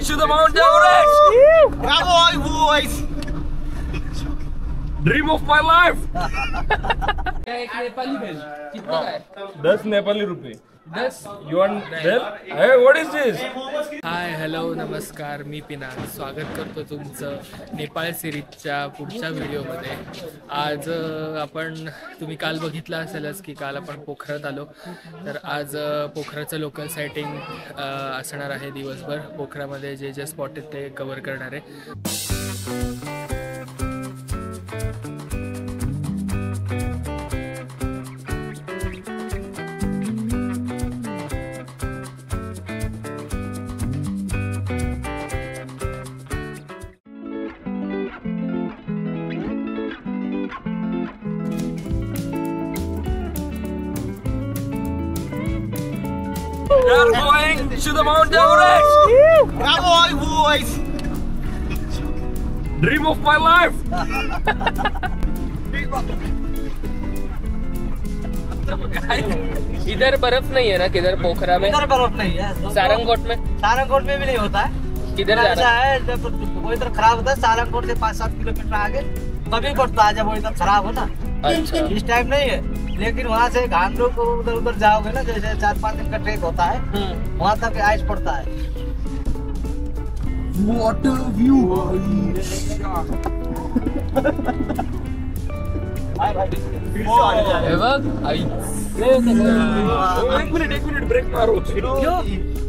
to the Mount Everest! Bravo, boys! Dream of my life! एक नेपाली भेल कितना का है? 10 नेपाली रुपये. 10. You want bell? Hey, what is this? Hi hello नमस्कार, मी पिना स्वागत करतो तुमचं नेपाळ सिरीजच्या पुढच्या व्हिडिओमध्ये. आज तुम्ही काल बघितलं असेलच की काल आपण पोखरात आलो. तर आज पोखराचं लोकल सायटिंग असणार आहे दिवसभर. पोखरामध्ये जे जे स्पॉट आहेत ते कव्हर करणार आहे. We are going to the Mount Everest! Bravo, boys! Dream of my life! इधर बर्फ नहीं है ना? किधर पोखरा में? इधर बर्फ नहीं है. सारंगकोट में? सारंगकोट में भी नहीं होता है. किधर जाना है? जब वो इधर खराब होता है सारंगकोट से 5-7 किलोमीटर आगे तभी पड़ता है, जब वो इधर खराब हो ना. अच्छा. इस टाइम नहीं है. लेकिन वहाँ से हम लोग को उधर उधर जाओगे ना, जैसे 4-5 दिन का ट्रेक होता है, वहाँ तक आइस पड़ता है. Water view. हे बघ आई. एक मिनट ब्रेक मारो. क्यों?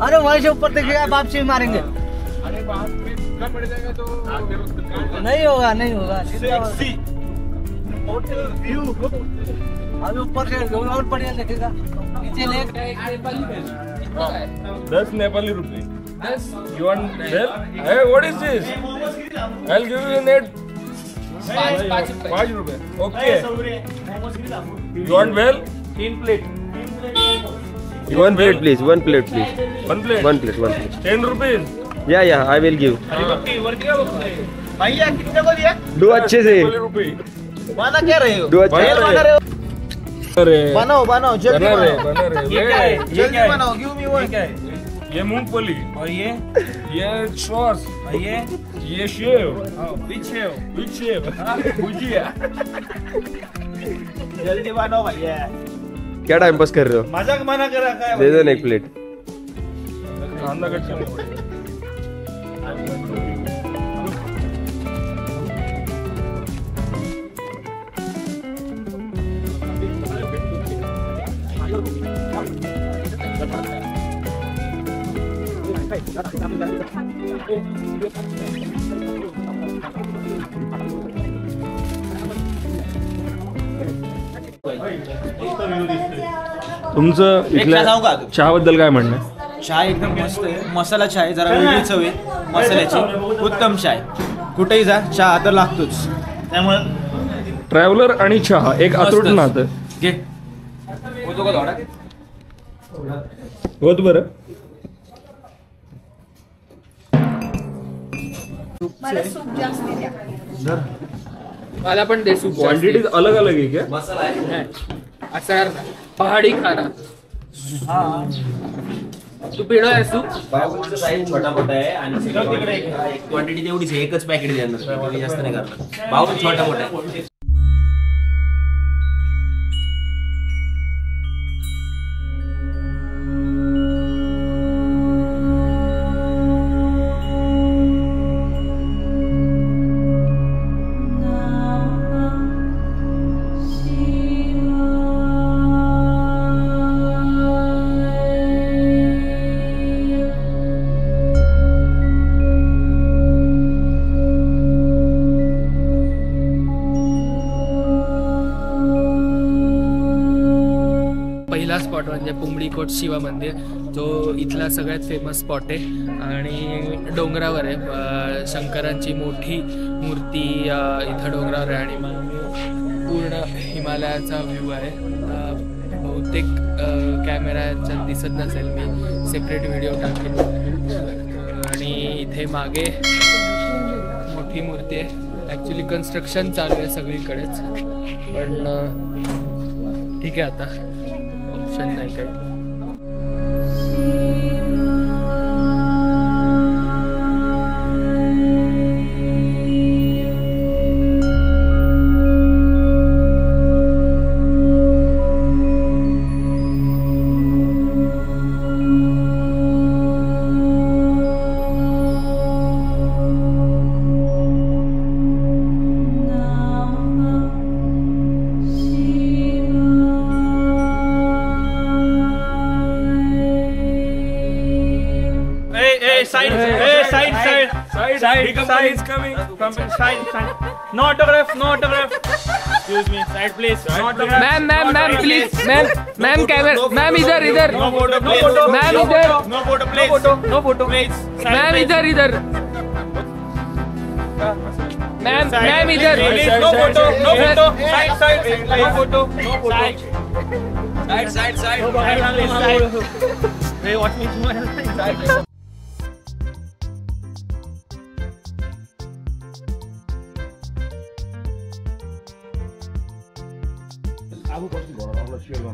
अरे वहीं से ऊपर देखिएगा, वापसी में मारेंगे. अरे वहाँ पे कम पड़ जाएगा तो नहीं होगा, नहीं होगा. अभी ऊपर से और बढ़िया देखेगा. नीचे लेक. एक नेपाली भेल कितना का है? 10 नेपाली रुपये. 10. You want bell? Hey, what is this? I'll give you net 5 रुपये. 5 रुपये. Okay. You want bell? 3 plate. One plate, please. One plate, please. 1 plate. One plate. 10 rupees. Yeah. I will give. भैया कितने को दिया? Do अच्छे से. रुपये. बना क्या रहे हो? Do अच्छे से. बना रहे हो? अरे बनाओ जल्दी बना रहे. बनाओ. ये क्या है? जल्दी बनाओ. Give me one. ये मूंगफली और ये सॉस और ये शेव विच शेव भुजिया. जल्दी बनाओ भैया. क्या टाइम पास कर रहे हो? मजाक मना करा काय? दे दो ना एक प्लेट. कांदा कट कर. तुमचं इथल्या चहाबद्दल काय म्हणणं आहे? चहा एकदम मस्त आहे. मसाला चहा आहे, जरा वेगळी चव आहे मसाल्याची. उत्तम चहा आहे. कुठेही जा चहा तर लागतोच. त्यामुळे ट्रॅव्हलर आणि चहा एक अतूट नातं. घे. होतो का थोडा? होत बरं. मला सूप जास्त द्या. मला पण दे सूप. क्वांटिटी अलग अलग आहे क्या? मसाला आहे. असणार पहाडी खाना. तू पिढो आहे सूप? बाळगुंडचा साईज छोटा आहे आणि क्वांटिटी तेवढीच आहे. एकच पॅकेट देणार, जास्त नाही करणार. बाउल छोटा मोठा आहे. स्पॉट म्हणजे पुंबडीकोट शिवा मंदिर, जो इथला सगळ्यात फेमस स्पॉट आहे आणि डोंगरावर आहे. शंकरांची मोठी मूर्ती इथं डोंगरावर आहे आणि पूर्ण हिमालयाचा व्ह्यू आहे. बहुतेक कॅमेऱ्याच्यात दिसत नसेल, मी सेपरेट व्हिडिओ टाकेन. आणि इथे मागे मोठी मूर्ती आहे. ॲक्च्युली कन्स्ट्रक्शन चालू आहे सगळीकडेच, पण ठीक आहे, आता ऑप्शन नाही काही. Hey, side. Company is coming. Side. No autograph. Excuse me, side please. No autograph. Ma'am please ma'am camera ma'am इधर No photo, please. मैम इधर No photo, please. No photo, please. Ma'am इधर ma'am इधर No photo. Side. No photo. Side. Hey, watch me.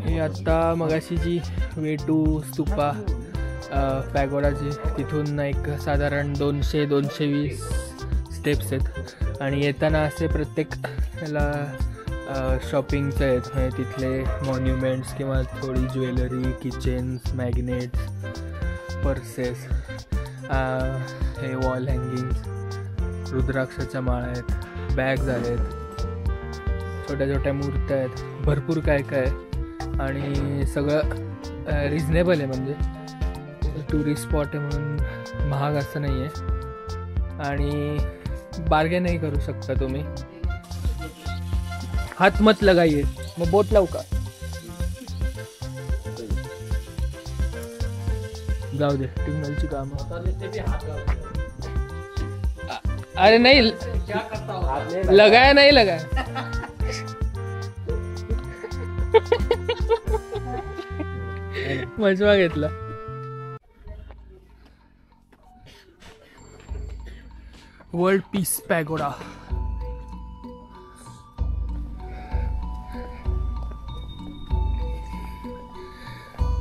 हे आता मगाशी जी way to stupa पॅगोडाची तिथून एक साधारण 200-220 स्टेप्स आहेत आणि येताना असे प्रत्येक याला शॉपिंगचे आहेत म्हणजे तिथले मॉन्युमेंट्स किंवा थोडी ज्वेलरी किचन्स मॅग्नेट्स पर्सेस हे वॉल हँगिंग्स रुद्राक्षाच्या माळा आहेत बॅग्स आहेत छोट्या मूर्त्या आहेत भरपूर काय आणि सगळं रिजनेबल आहे म्हणजे टुरिस्ट स्पॉट आहे म्हणून महाग असं नाही आहे आणि बार्गेनही करू शकता तुम्ही हात मत लगाइए मग बोट लावू का जाऊ दे टिंगलची कामं अरे नाही लगाया नाही लगाया मजवा घेतला वर्ल्ड पीस पॅगोडा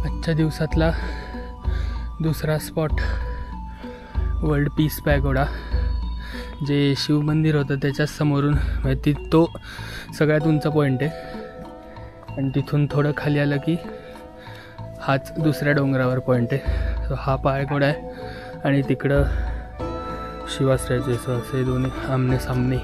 आजच्या दिवसातला दुसरा स्पॉट वर्ल्ड पीस पॅगोडा जे शिव मंदिर होतं त्याच्याच समोरून म्हणजे तो सगळ्यात उंच पॉईंट आहे आणि तिथून थोडं खाली आलं की हाच दुसऱ्या डोंगरावर पॉईंट आहे सो हा पॅगोडा आहे आणि तिकडं शिवाश्रयाचे असे दोन्ही आमने सामने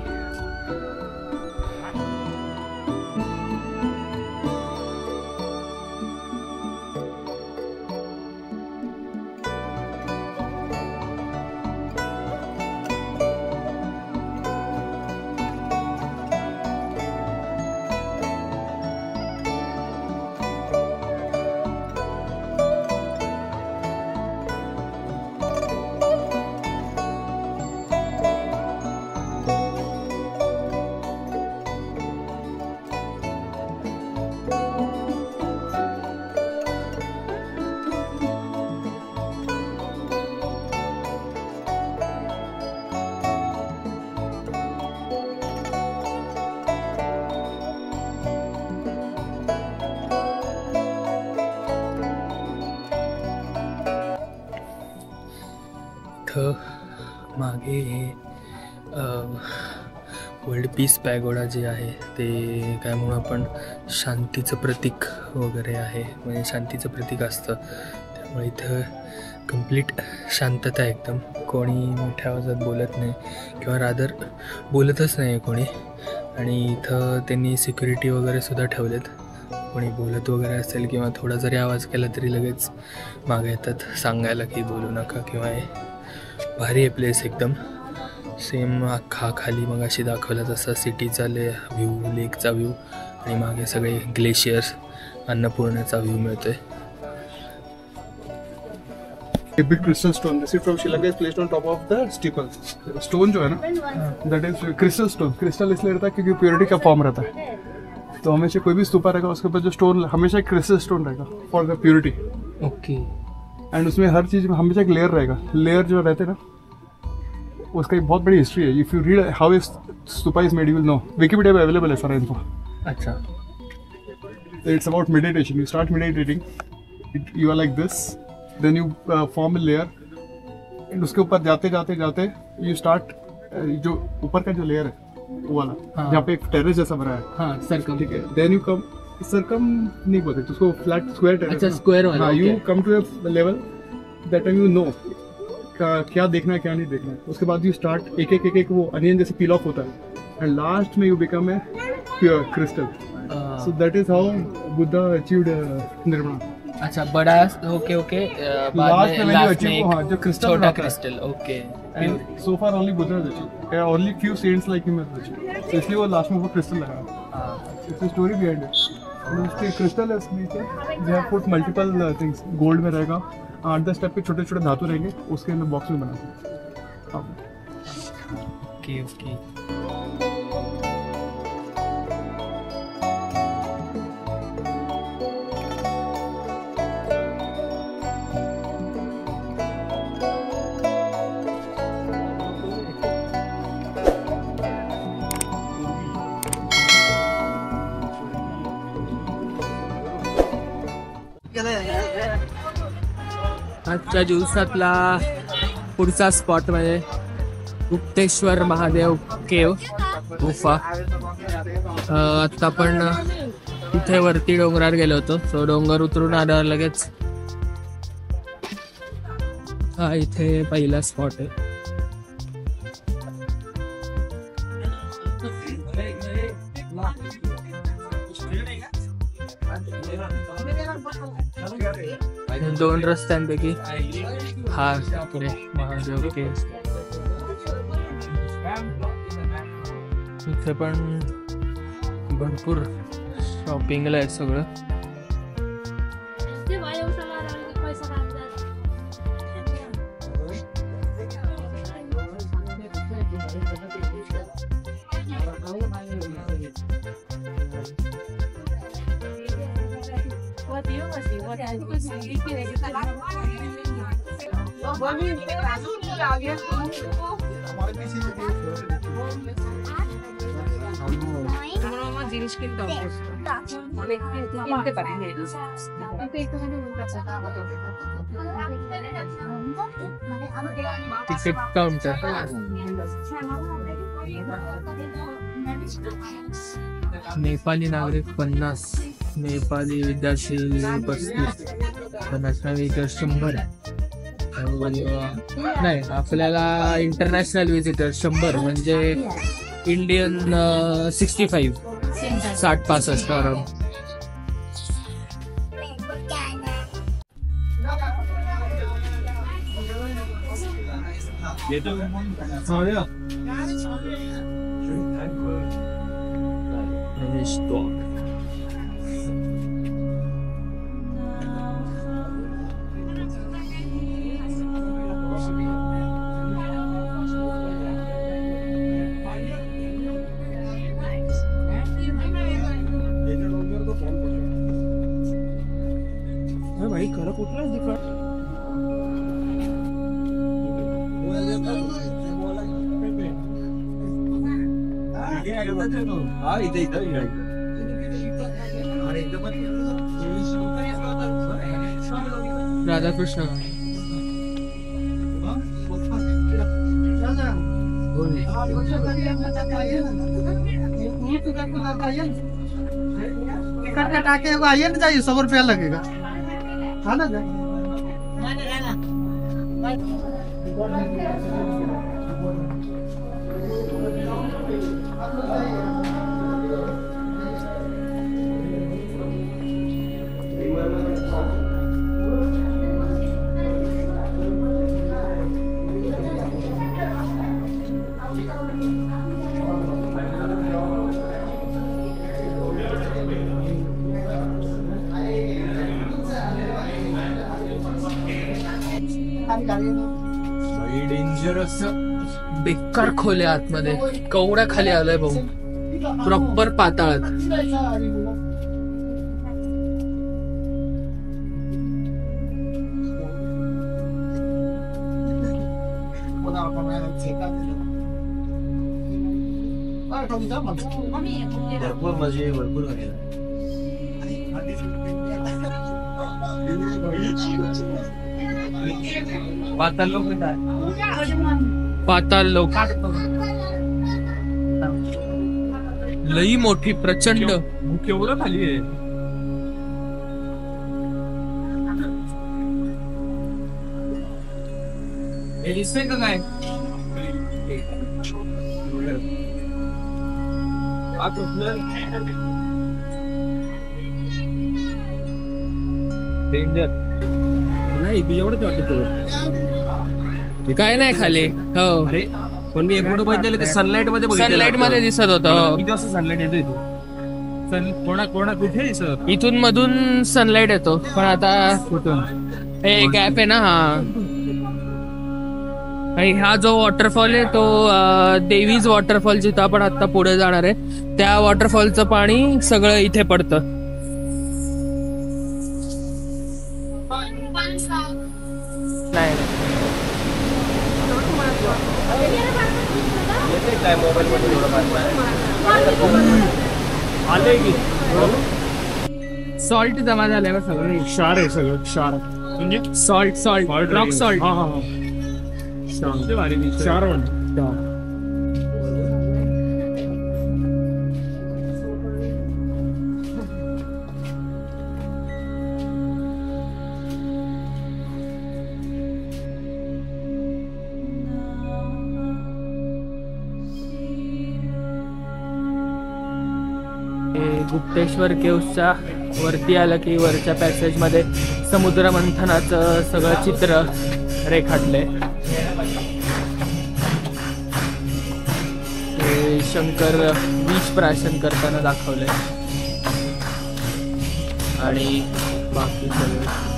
मागे हे वर्ल्ड पीस पॅगोडा जे आहे ते काय म्हणून आपण शांतीचं प्रतीक वगैरे आहे म्हणजे शांतीचं प्रतीक असतं त्यामुळे इथं कंप्लीट शांतता एकदम कोणी मोठ्या आवाजात बोलत नाही किंवा रादर बोलतच नाही कोणी आणि इथं त्यांनी सिक्युरिटी वगैरे सुद्धा ठेवलेत कोणी बोलत वगैरे असेल किंवा थोडा जरी आवाज केला तरी लगेच मागे येतात सांगायला की बोलू नका किंवा हे भारी आहे प्लेस एकदम सेम अख्खा खाली मग अशी दाखवला तसा सिटीचा व्ह्यू लेकचा व्ह्यू आणि मागे सगळे ग्लेशियर्स अन्नपूर्णेचा व्ह्यू मिळतोय A big crystal stone received from Sri Lanka is placed on top of the steeple. Stone जो है ना, that is crystal stone. Crystal इसलिए रहता है क्योंकि प्योरिटी का फॉर्म रहता है. तो हमेशा कोई भी स्तूपा रहेगा उसके ऊपर जो स्टोन हमेशा एक क्रिस्टल स्टोन रहेगा for the purity. Okay. End उसमें हर चीज़ में हमेशा एक लेयर रहेगा. लेयर जो रहते हैं ना उसका एक बहुत बड़ी हिस्ट्री है. If you read how is stupa is made you will know. Wikipedia पे अवेलेबल है सारा इन्फो. अच्छा. It's about meditation. You start meditating, you are like this, then you form a layer and उसके ऊपर जाते जाते जाते यू स्टार्ट जो ऊपर का जो लेयर है वो वाला जहाँ पे एक टेरेस जैसा बना है. हाँ सर्कम. ठीक है. देन यू कम सर्कम नहीं बोलते उसको फ्लैट स्क्वायर टेरेस. अच्छा स्क्वायर वाला. हाँ you come to a level that time you know क्या देखना है क्या नहीं देखना है. उसके बाद यू स्टार्ट एक एक वो अनियन जैसे पील ऑफ होता है एंड लास्ट में you become a pure crystal. So that is how Buddha achieved निर्वाण. अच्छा बड़ा, ओके ओके, Last में लास्ट achieve में को, हाँ, जो एक crystal छोटा रहता है। Crystal, okay. And so far only Buddha has achieved. Yeah, only few saints like him has achieved. So इसलिए वो लास्ट में वो क्रिस्टल लगाया। It's a story behind it. उसके क्रिस्टल है इसके नीचे। They have put multiple things. Gold में रहेगा, 8-10 स्टेप पे छोटे छोटे धातु रहेंगे, उसके अंदर बॉक्स में बना। Okay okay. आजच्या दिवसातला पुढचा स्पॉट म्हणजे गुप्तेश्वर महादेव केव गुफा. आता आपण तिथे वरती डोंगरावर गेलो होतो, सो डोंगर उतरून आल्यावर लगेच हा इथे पहिला स्पॉट आहे. दोन रस्त्यांपैकी हा इकडे महादेव केव. इथे पण भरपूर शॉपिंगला आहे सगळं. জিনিস কিনতে কিনতে পারি टिकीट काउंटर. नेपाली नागरिक 50, नेपाली विद्यार्थी 35, नॅशनल विजिटर 100. नाही, आपल्याला इंटरनॅशनल विजिटर 100 म्हणजे इंडियन 65, 60-65 अराउंड. भाई खरं कुठलं राधाकृष्ण. टाके आइए ना, चाहिए 100 रुपया लगेगा. खाना जाए डेंजरस बेकार खोले आतमध्ये. कवड्या खाली आलाय भाऊ, प्रॉपर पाताळात. भरपूर मजे भरपूर पाताल लोक, पाताल लोक लई मोठी प्रचंड. केवढं खाली आहे. दिसतंय का नाही? नाही तुझ्यावरच वाटतं काय नाही खाली. हो अरे पण मी एक फोटो बघितलेले ते सनलाइट मध्ये सनलाइट मध्ये दिसत होतं. किती वाजता सनलाइट येतो इथे कोणा कुठे दिसत इथून मधून सनलाइट येतो पण आता हे गॅप आहे ना. हा आणि हा जो वॉटरफॉल आहे तो देवीज वॉटरफॉल जिथं आपण आता पुढे जाणार आहे त्या वॉटरफॉलचं पाणी सगळं इथे पडतं. नाही काय मोबाईल मध्ये आले की सॉल्ट जमा झाल्यावर सगळं क्षार आहे सगळं, क्षार म्हणजे सॉल्ट रॉक सॉल्ट. हा क्षार म्हणतो. गुप्तेश्वर केव्सच्या वरती आलं की वरच्या पॅसेजमध्ये समुद्र मंथनाचं सगळं चित्र रेखाटलंय. ते शंकर विष प्राशन करताना दाखवलंय आणि बाकी सगळं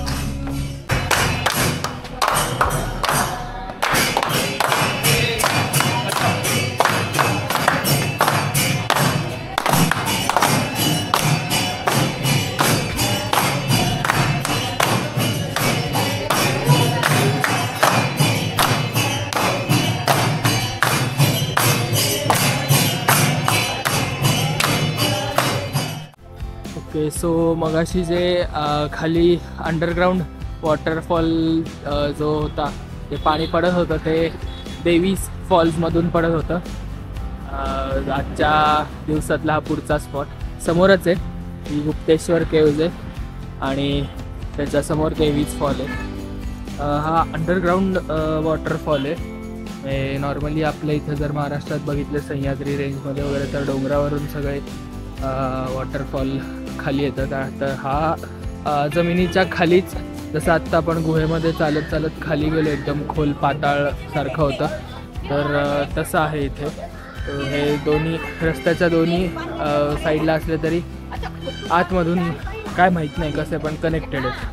ओके. सो मगाशी जे खाली अंडरग्राउंड वॉटरफॉल जो होता ते पाणी पडत होतं ते देवी फॉल्समधून पडत होतं. आजच्या दिवसातला हा पुढचा स्पॉट समोरच आहे. ही गुप्तेश्वर केव्ज आहे आणि त्याच्यासमोर देवीज फॉल आहे. हा अंडरग्राउंड वॉटरफॉल आहे. नॉर्मली आपल्या इथं जर महाराष्ट्रात बघितलं सह्याद्री रेंजमध्ये वगैरे तर डोंगरावरून सगळे वॉटरफॉल खाली येतात. तर हा जमिनीच्या खालीच जसं आत्ता आपण गुहेमध्ये चालत चालत खाली गेलो एकदम खोल पाताळ सारखं होतं तर तसं आहे इथे. हे दोन्ही रस्त्याच्या दोन्ही साईडला असले तरी आतमधून काय माहीत नाही कसे पण कनेक्टेड आहेत.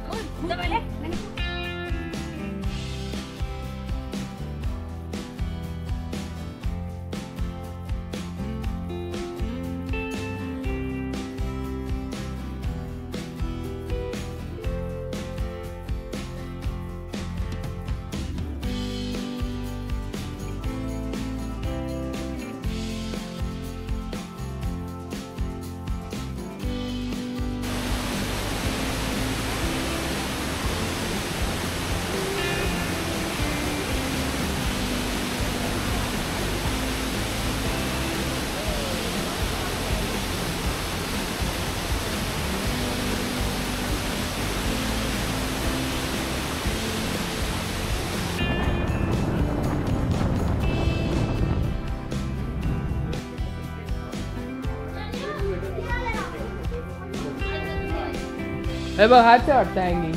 हे बघ हाच वाटतं हँगिंग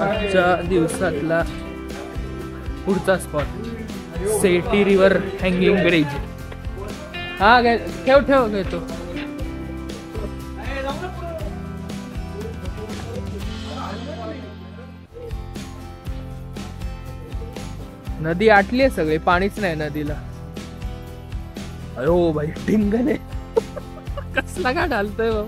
आजच्या दिवसातला पुढचा स्पॉट सेटी रिव्हर हँगिंग ब्रिज. हा ठेव ठेव घेतो. नदी आटली आहे सगळी, पाणीच नाही नदीला. अरे भाई टिंगने कसला का ढालतोय भाऊ.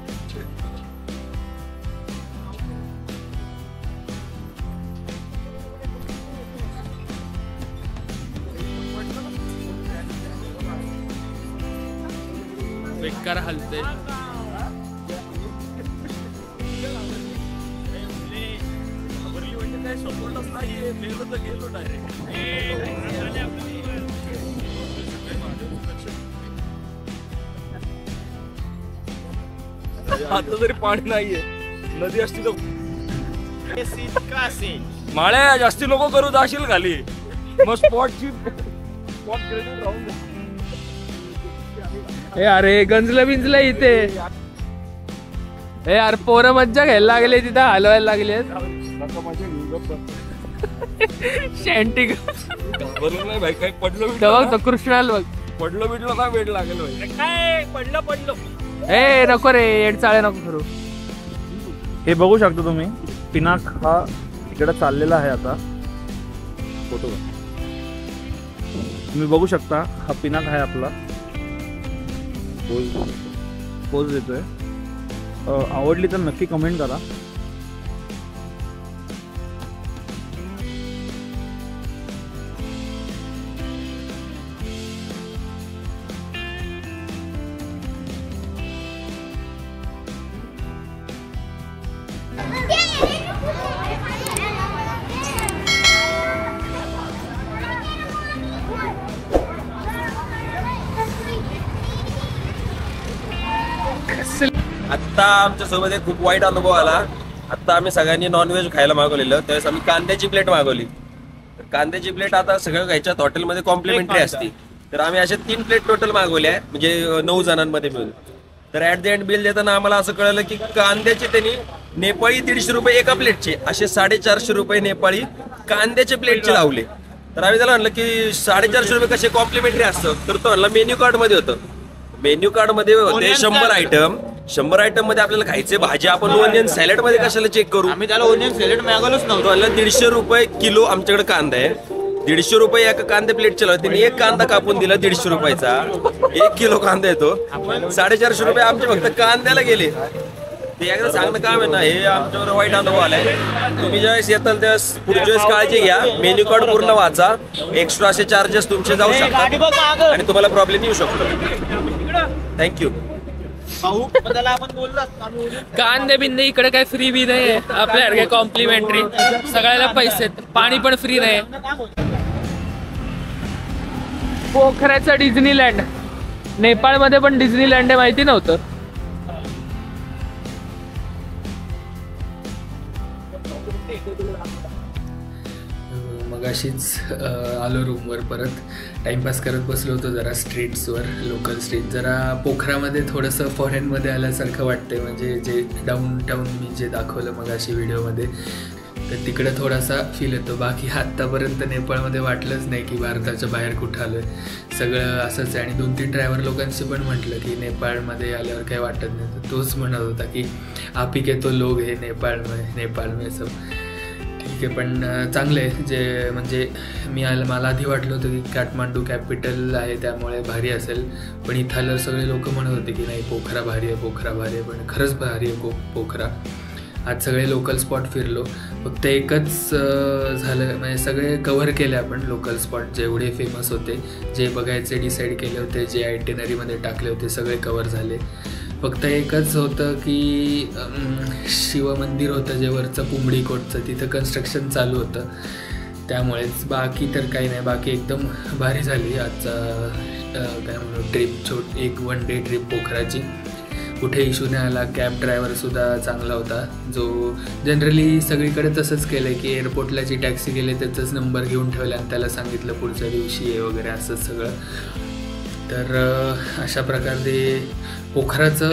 बेकार हलते. आता तरी पाणी नाहीये. नदी असती तर माळ्या जास्ती नको करू जाशील खाली. मग स्पॉट हे अरे गंजलं बिंजलं इथे. हे यार पोरं मज्जा घ्यायला लागले तिथं हलवायला लागले शँटिक भाई काय पडलो बघ तो कृष्णाला बघ पडलो बिडलो का वेळ लागेल काय पडलो ए नको रे एड चाळे नको करू. हे बघू शकता तुम्ही पिनाक हा इकडे चाललेला आहे आता. फोटो तुम्ही बघू शकता हा पिनाक आहे आपला पोज देतोय. आवडली तर नक्की कमेंट करा. आता आमच्या सोबत एक खूप वाईट अनुभव आला. आता आम्ही सगळ्यांनी नॉनव्हेज खायला मागवलेलं, त्यावेळेस आम्ही कांद्याची प्लेट मागवली. कांद्याची प्लेट आता सगळं ह्याच्यात हॉटेलमध्ये कॉम्प्लिमेंटरी असते, तर आम्ही अशा 3 प्लेट टोटल मागवल्या आहे, म्हणजे 9 जणांमध्ये मिळून. तर ऍट द एंड बिल देताना आम्हाला असं कळलं की कांद्याचे त्यांनी नेपाळी 150 रुपये एका प्लेटचे, असे 450 रुपये नेपाळी कांद्याचे प्लेटचे लावले. तर आम्ही त्याला म्हणलं की 450 रुपये कसे कॉम्प्लिमेंटरी असतं, तर तो म्हणला मेन्यू कार्ड मध्ये होतं. मेन्यू कार्ड मध्ये होते 100 आयटम. 100 आयटम मध्ये आपल्याला खायचे भाजी, आपण ओनियन सॅलड मध्ये कशाला चेक करू. आम्ही त्याला ओनियन सॅलड मागवलंच नव्हतं. म्हणलं 150 रुपये किलो आमच्याकडे कांदा आहे, 150 रुपये एका कांदे प्लेटचे लावले. त्यांनी एक कांदा कापून दिला 150 रुपयाचा, 1 किलो कांदा येतो. 450 रुपये आमचे फक्त कांद्याला गेले. ते एकदा सांगणं काम आहे ना, हे आमच्यावर वाईट अनुभव आलाय. तुम्ही ज्यावेळेस येताल त्यावेळेस पुढच्या वेळेस काळजी घ्या, मेन्यू कार्ड पूर्ण वाचा. एक्स्ट्रा असे चार्जेस तुमचे जाऊ शकतात आणि तुम्हाला प्रॉब्लेम येऊ शकतो. थँक्यू. कांदे बिंदे इकडे काय फ्री बी नाही, आपल्यासारखे कॉम्प्लिमेंटरी, सगळ्याला पैसे, पाणी पण फ्री नाही. पोखऱ्याचं डिझनीलँड, नेपाळमध्ये पण डिझनीलँड आहे, माहिती नव्हतं. मगाशीच आलो रूमवर, परत टाइमपास करत बसलो होतो जरा स्ट्रीट्सवर, लोकल स्ट्रीट. जरा पोखरामध्ये थोडंसं फॉरेनमध्ये आल्यासारखं वाटतंय, म्हणजे जे डाऊन मी जे दाखवलं मगाशी व्हिडिओमध्ये, तर तिकडे थोडासा फील येतो. बाकी आत्तापर्यंत नेपाळमध्ये वाटलंच नाही की भारताच्या बाहेर कुठं आलो आहे, सगळं असंच आहे. आणि 2-3 ड्रायव्हर लोकांशी पण म्हटलं की नेपाळमध्ये आल्यावर काही वाटत नाही, तर तोच म्हणत होता की आप ही के तो लोग हे नेपाळ में सब ठीक आहे. पण चांगलं आहे, जे म्हणजे मला आधी वाटलं होतं की काठमांडू कॅपिटल आहे त्यामुळे भारी असेल, पण इथं आल्यावर सगळे लोक म्हणत होते की नाही पोखरा भारी आहे, पण खरंच भारी आहे पोखरा. आज सगळे लोकल स्पॉट फिरलो, फक्त एकच झालं, म्हणजे सगळे कव्हर केले आपण लोकल स्पॉट जेवढे फेमस होते, जे बघायचे डिसाईड केले होते, जे आयटिनरीमध्ये टाकले होते, सगळे कव्हर झाले. फक्त एकच होतं की शिवमंदिर होतं जे वरचं पुंबडी कोटचं, तिथं कन्स्ट्रक्शन चालू होतं, त्यामुळेच. बाकी तर काही नाही, बाकी एकदम भारी झाली आजचा काय म्हणू ट्रिप, एक 1 डे ट्रिप पोखराची. कुठे इश्यू नाही आला. कॅब ड्रायव्हरसुद्धा चांगला होता, जो जनरली सगळीकडे तसंच केलं की एअरपोर्टला जी टॅक्सी गेले त्याचाच नंबर घेऊन ठेवला आणि त्याला सांगितलं पुढच्या दिवशी आहे वगैरे असंच सगळं. तर अशा प्रकारे पोखराचं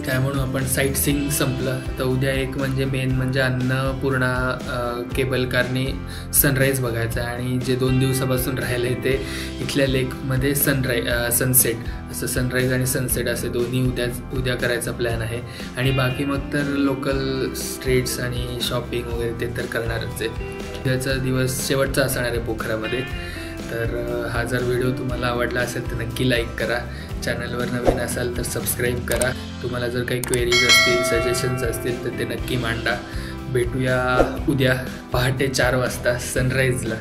काय म्हणू आपण साईट सीइंग संपलं. तर उद्या एक म्हणजे मेन म्हणजे अन्नपूर्णा केबल कारने सनराईज बघायचं आहे, आणि जे 2 दिवसापासून राहिलं आहे ते इथल्या लेकमध्ये सनसेट, असं सनराईज आणि सनसेट असे दोन्ही उद्या करायचा प्लॅन आहे. आणि बाकी मग तर लोकल स्ट्रीट्स आणि शॉपिंग वगैरे ते तर करणारच आहे. उद्याचा दिवस शेवटचा असणार आहे पोखरामध्ये. तर हा जर व्हिडिओ तुम्हाला आवडला असेल तर नक्की लाईक करा, चॅनलवर नवीन असाल तर सबस्क्राईब करा. तुम्हाला जर काही क्वेरीज असतील, सजेशन्स असतील तर ते नक्की मांडा. भेटूया उद्या पहाटे 4 वाजता सनराईजला.